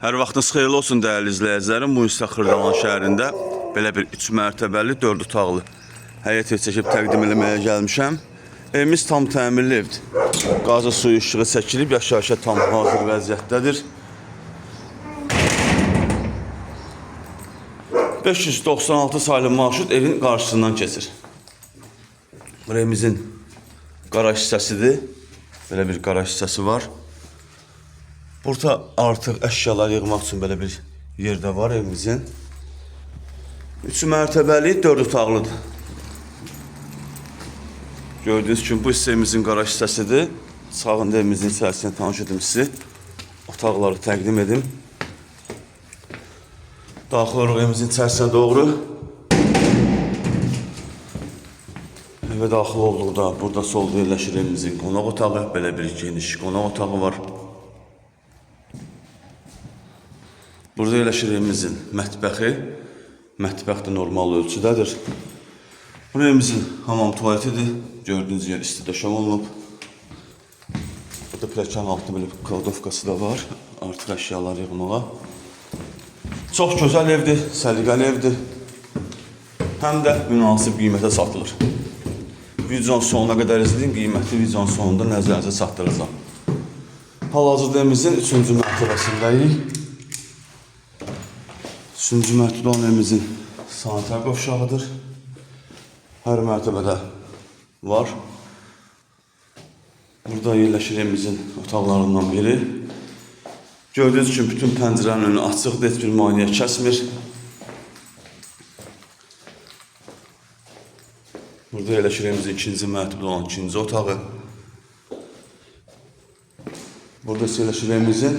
Hər vaxtınız xeyirli olsun dəyərli izləyicilərim. Bu isə Xırdalan şəhərində belə bir 3 mərtəbəli, 4 otaqlı həyət ev çəkib təqdim eləməyə gəlmişəm. Evimiz tam təmirli evdir. Qazı suyu işığı çəkilib, yaşayışa tam hazır vəziyyətdədir. 596 saylı marşrut evin qarşısından keçir. Bu evimizin qaraj hissəsidir. Belə bir qaraj hissəsi var. Burada artıq əşyalar yığmaq üçün belə bir yerdə var evimizin. 3 mərtəbəli, 4 otaqlıdır. Gördüyünüz kimi bu hissəmizin qaraj hissəsidir. Sağında evimizin içərisini tanış edim sizi. Otaqları təqdim edim. Daxil oluruq evimizin içərisinə doğru. Evə daxil olduqda burada solda yerləşir evimizin qonaq otağı. Belə bir geniş qonaq otağı var. Burada yerləşir evimizin mətbəxi. Mətbəx də normal ölçüdədir. Bu evimizin hamam tualetidir. Gördüyünüz yer isti döşəm olunub. Burada pləkan altında belə bir kladovkası da var. Artıq əşyalar yığmağa. Çox gözəl evdir, səliqəli evdir. Həm də münasib qiymətə satılır. Videonun sonuna qədər izləyin, qiyməti videonun sonunda nəzərinizə çatdıracağam. Hal-hazırda evimizin 3-cü mərtəbəsindəyik. 3-cü mərtəbədə olan evimizin sanitar qovşağıdır. Hər mərtəbədə var. Burada yerləşir evimizin otaqlarından biri. Gördüyünüz kimi bütün pəncərənin önü açıqdır, heç bir maneə kəsmir. Burada yerləşir evimizin 2-ci mərtəbədə olan 2-ci otağı. Burada yerləşir evimizin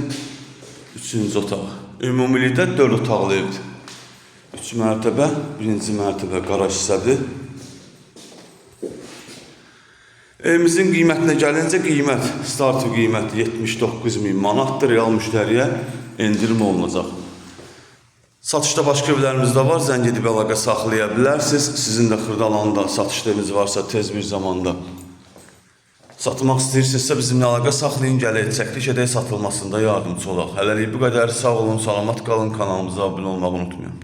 3-cü otağı. Ümumilikdə 4 otaqlı evdir. 3 mərtəbə, 1-ci mərtəbə qaraj hissədir. Evimizin qiymətinə gəlincə qiymət, startı qiyməti 79.000 manatdır. Real müştəriyə endirim olunacaq. Satışda başqa evlərimiz də var. Zəng edib əlaqə saxlaya bilərsiniz. Sizin də Xırdalanda satışda eviniz varsa tez bir zamanda satmaq istəyirsinizsə bizimlə əlaqə saxlayın, gələk, çəkiliş edək, satılmasında yardımcı olaq. Hələlik bu qədər, sağ olun, salamat qalın, kanalımıza abunə olmağı unutmayın.